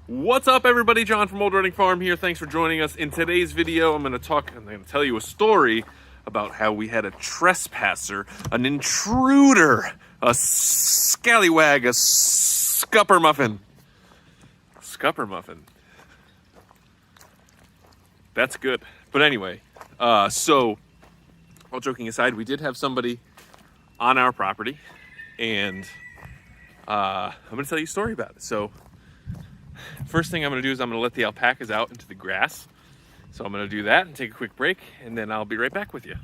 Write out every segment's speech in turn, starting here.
What's up, everybody? John from Old Running Farm here. Thanks for joining us. In today's video, I'm going to tell you a story about how we had a trespasser, an intruder, a scallywag, a scupper muffin. Scupper muffin. That's good. But anyway, so all joking aside, we did have somebody on our property, and I'm going to tell you a story about it. So first thing I'm going to do is I'm going to let the alpacas out into the grass. So I'm going to do that and take a quick break, and then I'll be right back with you.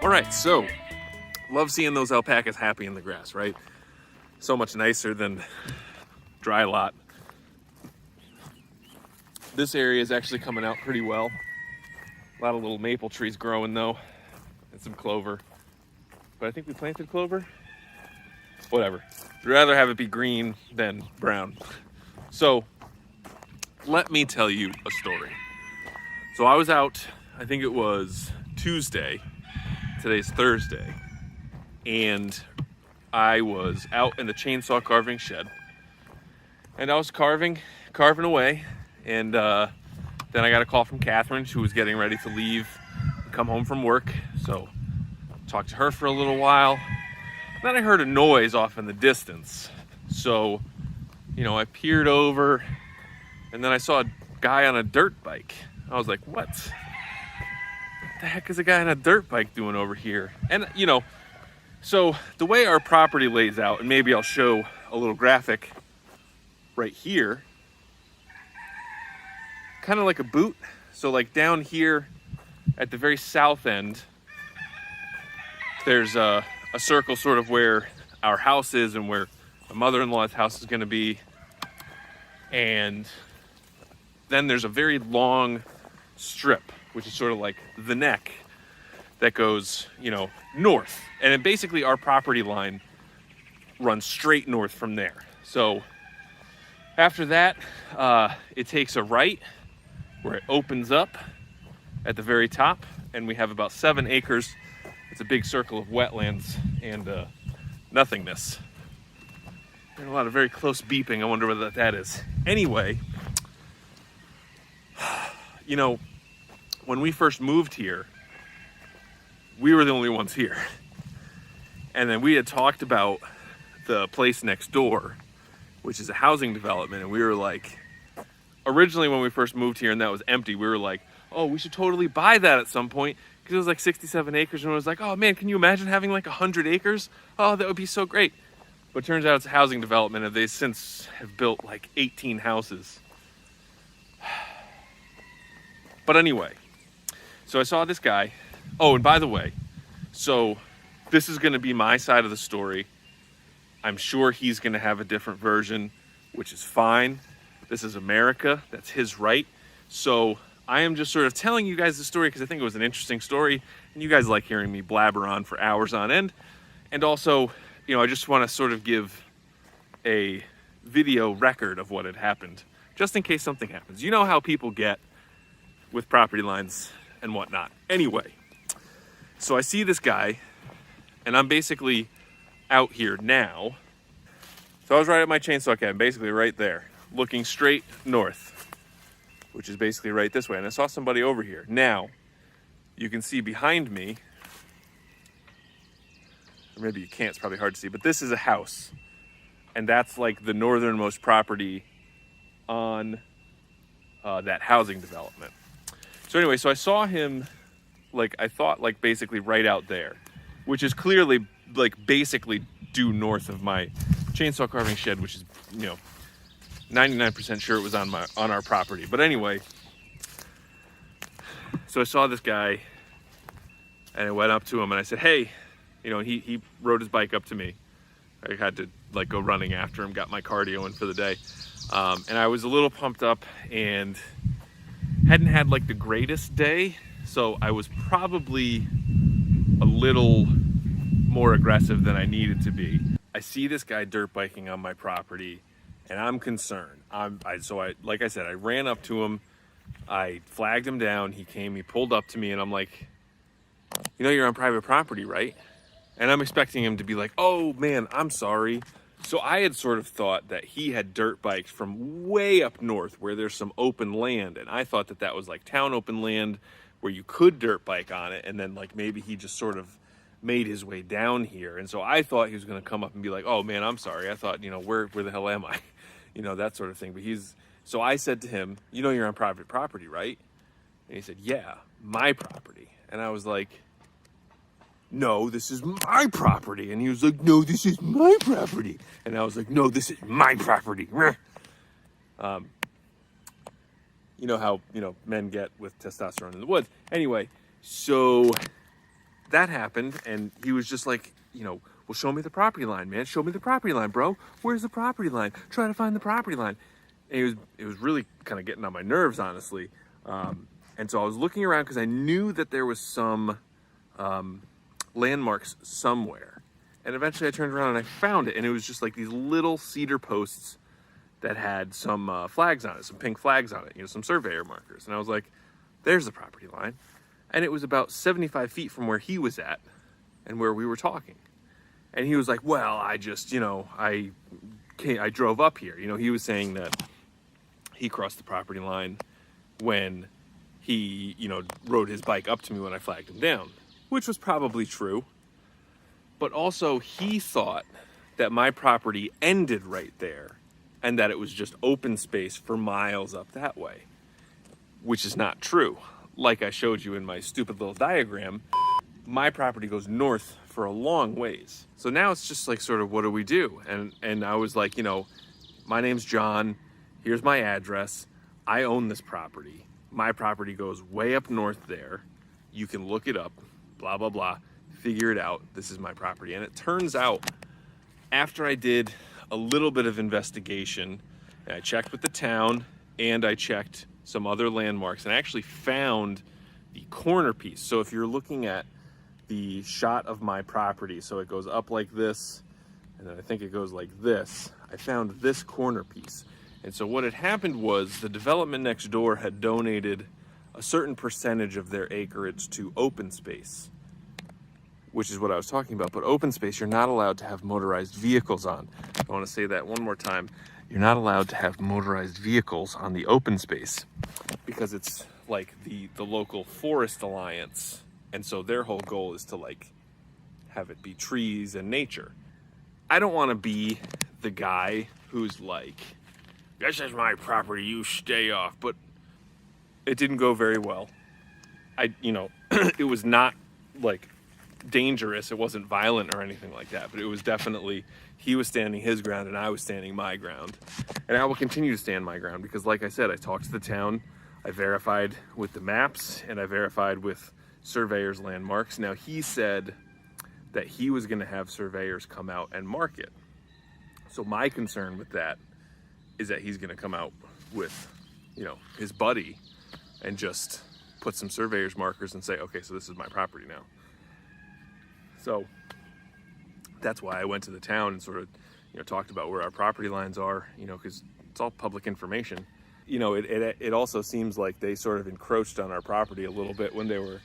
All right, so love seeing those alpacas happy in the grass, right? So much nicer than dry lot. This area is actually coming out pretty well. A lot of little maple trees growing though, and some clover. But I think we planted clover. Whatever. I'd rather have it be green than brown. So let me tell you a story. So I was out, I think it was Tuesday. Today's Thursday, and I was out in the chainsaw carving shed, and I was carving away, and then I got a call from Catherine. She was getting ready to leave and come home from work, so talked to her for a little while. Then I heard a noise off in the distance, so I peered over, and then I saw a guy on a dirt bike. I was like, what the heck is a guy on a dirt bike doing over here? And so the way our property lays out, and maybe I'll show a little graphic right here, kind of like a boot. So like down here at the very south end, there's a circle sort of where our house is and where my mother-in-law's house is going to be. And then there's a very long strip, which is sort of like the neck that goes, north. And then basically our property line runs straight north from there. So after that, it takes a right where it opens up at the very top, and we have about 7 acres. It's a big circle of wetlands and nothingness. There's a lot of very close beeping. I wonder what that is. Anyway, when we first moved here, we were the only ones here. And then we had talked about the place next door, which is a housing development. And we were like, originally when we first moved here and that was empty, we were like, oh, we should totally buy that at some point. Because it was like 67 acres. And it was like, oh man, can you imagine having like 100 acres? Oh, that would be so great. But it turns out it's a housing development, and they since have built like 18 houses. But anyway, so I saw this guy. Oh, and by the way, so this is going to be my side of the story. I'm sure he's going to have a different version, which is fine. This is America. That's his right. So I am just sort of telling you guys the story because I think it was an interesting story, and you guys like hearing me blabber on for hours on end. And also, I just want to sort of give a video record of what had happened, just in case something happens. You know how people get with property lines and whatnot. Anyway, so I see this guy, and I'm basically out here now. So I was right at my chainsaw cabin, basically right there, looking straight north, which is basically right this way. And I saw somebody over here. Now, you can see behind me, or maybe you can't, it's probably hard to see, but this is a house. And that's like the northernmost property on that housing development. So anyway, so I saw him, I thought basically right out there, which is clearly basically due north of my chainsaw carving shed, which is, 99% sure it was on our property. But anyway, so I saw this guy and I went up to him and I said, hey, you know, he rode his bike up to me. I had to like go running after him, got my cardio in for the day. And I was a little pumped up and hadn't had like the greatest day. So I was probably a little more aggressive than I needed to be. I see this guy dirt biking on my property and I'm concerned. Like I said, I ran up to him. I flagged him down. He came, he pulled up to me and I'm like, you know, you're on private property, right? And I'm expecting him to be like, oh man, I'm sorry. So I had sort of thought that he had dirt bikes from way up north where there's some open land. And I thought that that was like town open land where you could dirt bike on it. And then like maybe he just sort of made his way down here. And so I thought he was going to come up and be like, oh man, I'm sorry. I thought, you know, where the hell am I? You know, that sort of thing. But so I said to him, you know, you're on private property, right? And he said, yeah, my property. And I was like, no, this is my property. And he was like, no, this is my property. And I was like, no, this is my property. You know how, you know, men get with testosterone in the woods. Anyway, so that happened. And he was just like, you know, well, show me the property line, man. Show me the property line, bro. Where's the property line? Try to find the property line. And it was really kind of getting on my nerves, honestly. And so I was looking around because I knew that there was some landmarks somewhere. And eventually I turned around and I found it. And it was just like these little cedar posts that had some flags on it, some pink flags on it, you know, some surveyor markers. And I was like, there's the property line. And it was about 75 feet from where he was at and where we were talking. And he was like, well, I just, you know, I drove up here. You know, he was saying that he crossed the property line when he, you know, rode his bike up to me when I flagged him down, which was probably true. But also he thought that my property ended right there and that it was just open space for miles up that way, which is not true. Like I showed you in my stupid little diagram, my property goes north for a long ways. So now it's just like sort of, what do we do? And I was like, you know, my name's John. Here's my address. I own this property. My property goes way up north there. You can look it up, blah, blah, blah. Figure it out. This is my property. And it turns out after I did a little bit of investigation, and I checked with the town and I checked some other landmarks and I actually found the corner piece. So if you're looking at the shot of my property, so it goes up like this, and then I think it goes like this, I found this corner piece. And so what had happened was the development next door had donated a certain percentage of their acreage to open space, which is what I was talking about. But open space, you're not allowed to have motorized vehicles on. I want to say that one more time. You're not allowed to have motorized vehicles on the open space because it's like the local forest alliance. And so their whole goal is to like have it be trees and nature. I don't want to be the guy who's like, this is my property, you stay off. But it didn't go very well. You know, it was not like dangerous. It wasn't violent or anything like that, but it was definitely, he was standing his ground and I was standing my ground. And I will continue to stand my ground because like I said, I talked to the town, I verified with the maps and I verified with surveyors' landmarks. Now he said that he was going to have surveyors come out and mark it. So my concern with that is that he's going to come out with, you know, his buddy and just put some surveyors markers and say, okay, so this is my property now. So that's why I went to the town and sort of, you know, talked about where our property lines are, you know, because it's all public information. You know, it also seems like they sort of encroached on our property a little bit when they were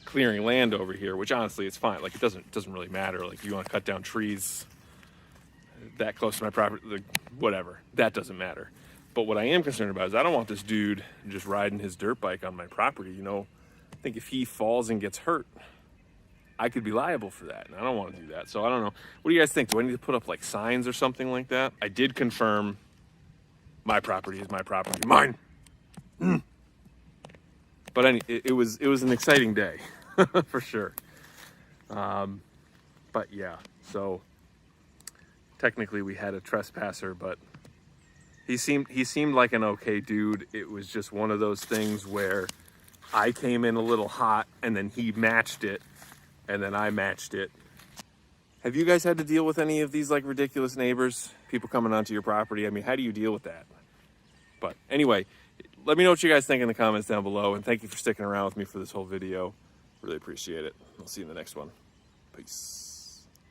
clearing land over here, which honestly it's fine. Like it doesn't really matter. Like if you want to cut down trees that close to my property, like, whatever, that doesn't matter. But what I am concerned about is I don't want this dude just riding his dirt bike on my property. You know, I think if he falls and gets hurt, I could be liable for that, and I don't want to do that. So I don't know. What do you guys think? Do I need to put up like signs or something like that? I did confirm my property is my property, mine. But it was an exciting day for sure. But yeah, so technically we had a trespasser, but he seemed like an okay dude. It was just one of those things where I came in a little hot and then he matched it and then I matched it. Have you guys had to deal with any of these like ridiculous neighbors? People coming onto your property? I mean, how do you deal with that? But anyway, let me know what you guys think in the comments down below, and thank you for sticking around with me for this whole video. Really appreciate it. I'll see you in the next one. Peace.